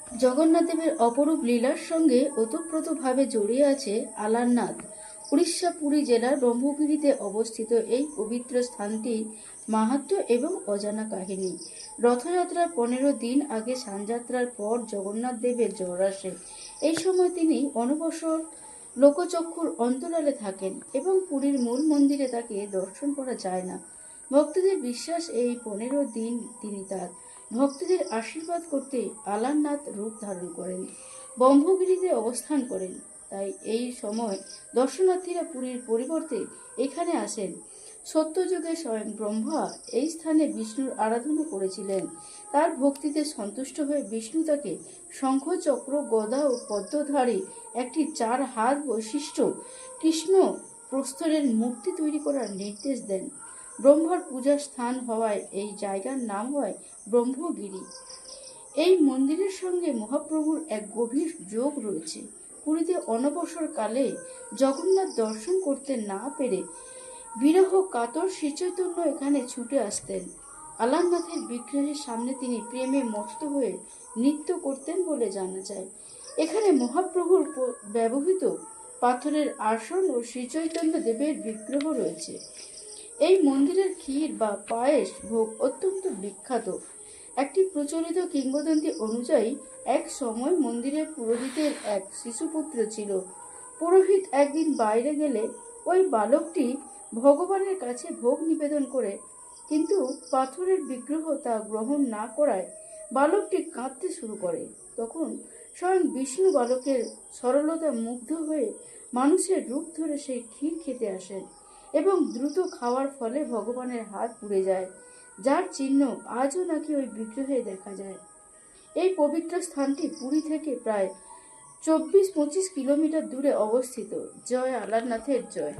জগন্নাথ দেবের অপরূপ লীলার সঙ্গে ওতপ্রোতভাবে জড়িয়ে আছে আলারনাথ। উড়িষ্যা পুরী জেলার ব্রহ্মগিরিতে অবস্থিত এই পবিত্র স্থানটি মাহাত্ম্য এবং অজানা কাহিনী। রথযাত্রার 15 দিন আগে সানযাত্রার পর জগন্নাথ দেবের জ্বর আসে। এই সময় তিনি অনবসর লোকচক্ষুর অন্তরালে থাকেন এবং পুরীর মূল মন্দিরে তাকে দর্শন করা যায় না। ভক্তদের বিশ্বাস এই 15 দিন তিনি তার ভক্তদের আশীর্বাদ করতে আলারনাথ রূপ ধারণ করেন, ব্রহ্মগিরিতে অবস্থান করেন। তাই এই সময় দর্শনার্থীরা পুরীর পরিবর্তে এখানে আসেন। সত্যযুগে স্বয়ং ব্রহ্মা এই স্থানে বিষ্ণুর আরাধনা করেছিলেন। তার ভক্তিতে সন্তুষ্ট হয়ে বিষ্ণু তাকে শঙ্খ, চক্র, গদা ও পদ্মধারী একটি 4 হাত বৈশিষ্ট্য কৃষ্ণ প্রস্তরের মূর্তি তৈরি করার নির্দেশ দেন। ব্রহ্মার পূজার স্থান হওয়ায় এই জায়গার নাম হয় ব্রহ্মগিরি। এই মন্দিরের সঙ্গে মহাপ্রভুর এক গভীর যোগ রয়েছে। পুরীতে অনবসর কালে জগন্নাথ দর্শন করতে না পেরে বিরহ কাতর শ্রীচৈতন্য এখানে ছুটে আসতেন। আলারনাথের বিগ্রহের সামনে তিনি প্রেমে মত্ত হয়ে নৃত্য করতেন বলে জানা যায়। এখানে মহাপ্রভুর ব্যবহৃত পাথরের আসন ও শ্রীচৈতন্য দেবের বিগ্রহ রয়েছে। এই মন্দিরের ক্ষীর বা পায়েস ভোগ অত্যন্ত বিখ্যাত। একটি প্রচলিত কিংবদন্তি অনুযায়ী এক সময় মন্দিরের পুরোহিতের এক শিশুপুত্র ছিল। পুরোহিত একদিন বাইরে গেলে ওই বালকটি ভগবানের কাছে ভোগ নিবেদন করে, কিন্তু পাথরের বিগ্রহ তা গ্রহণ না করায় বালকটি কাঁদতে শুরু করে। তখন স্বয়ং বিষ্ণু বালকের সরলতা মুগ্ধ হয়ে মানুষের রূপ ধরে সেই ক্ষীর খেতে আসেন এবং দ্রুত খাওয়ার ফলে ভগবানের হাত পুড়ে যায়, যার চিহ্ন আজও নাকি ওই বিগ্রহে দেখা যায়। এই পবিত্র স্থানটি পুরী থেকে প্রায় 24-25 কিলোমিটার দূরে অবস্থিত। জয় আলারনাথের জয়।